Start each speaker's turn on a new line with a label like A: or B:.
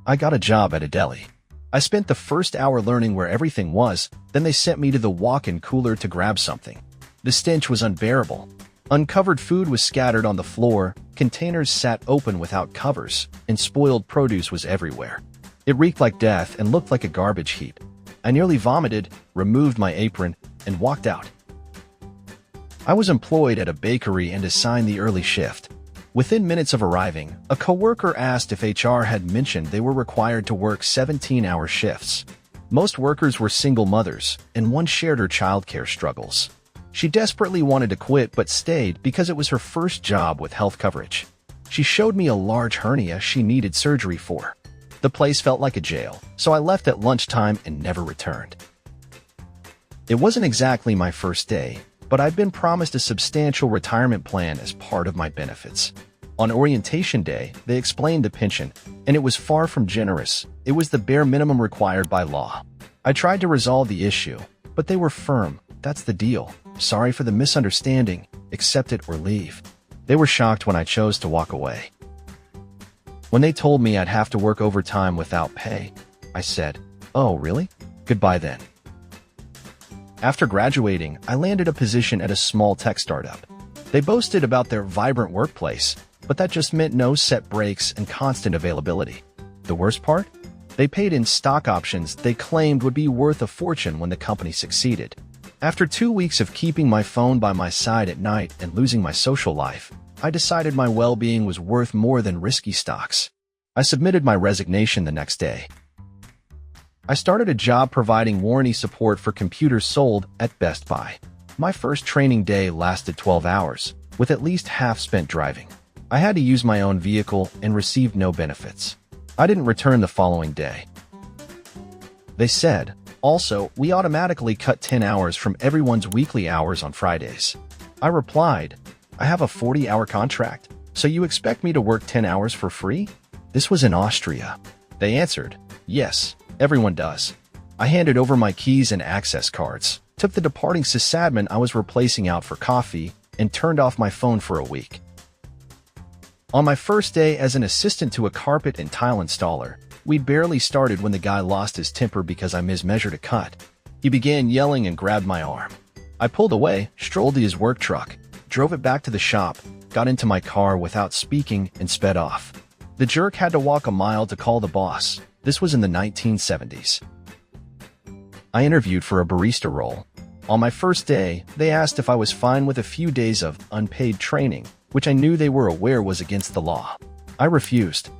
A: I got a job at a deli. I spent the first hour learning where everything was, then they sent me to the walk-in cooler to grab something. The stench was unbearable. Uncovered food was scattered on the floor, containers sat open without covers, and spoiled produce was everywhere. It reeked like death and looked like a garbage heap. I nearly vomited, removed my apron, and walked out. I was employed at a bakery and assigned the early shift. Within minutes of arriving, a coworker asked if HR had mentioned they were required to work 17-hour shifts. Most workers were single mothers, and one shared her childcare struggles. She desperately wanted to quit but stayed because it was her first job with health coverage. She showed me a large hernia she needed surgery for. The place felt like a jail, so I left at lunchtime and never returned. It wasn't exactly my first day, but I'd been promised a substantial retirement plan as part of my benefits. On orientation day, they explained the pension, and it was far from generous. It was the bare minimum required by law. I tried to resolve the issue, but they were firm. That's the deal. Sorry for the misunderstanding. Accept it or leave. They were shocked when I chose to walk away. When they told me I'd have to work overtime without pay, I said, "Oh, really? Goodbye then." After graduating, I landed a position at a small tech startup. They boasted about their vibrant workplace, but that just meant no set breaks and constant availability. The worst part? They paid in stock options they claimed would be worth a fortune when the company succeeded. After 2 weeks of keeping my phone by my side at night and losing my social life, I decided my well-being was worth more than risky stocks. I submitted my resignation the next day. I started a job providing warranty support for computers sold at Best Buy. My first training day lasted 12 hours, with at least half spent driving. I had to use my own vehicle and received no benefits. I didn't return the following day. They said, "Also, we automatically cut 10 hours from everyone's weekly hours on Fridays." I replied, "I have a 40-hour contract, so you expect me to work 10 hours for free?" This was in Austria. They answered, "Yes, everyone does." I handed over my keys and access cards, took the departing sysadmin I was replacing out for coffee, and turned off my phone for a week. On my first day as an assistant to a carpet and tile installer, we'd barely started when the guy lost his temper because I mismeasured a cut. He began yelling and grabbed my arm. I pulled away, strolled to his work truck, drove it back to the shop, got into my car without speaking, and sped off. The jerk had to walk a mile to call the boss. This was in the 1970s. I interviewed for a barista role. On my first day, they asked if I was fine with a few days of unpaid training, which I knew they were aware was against the law. I refused.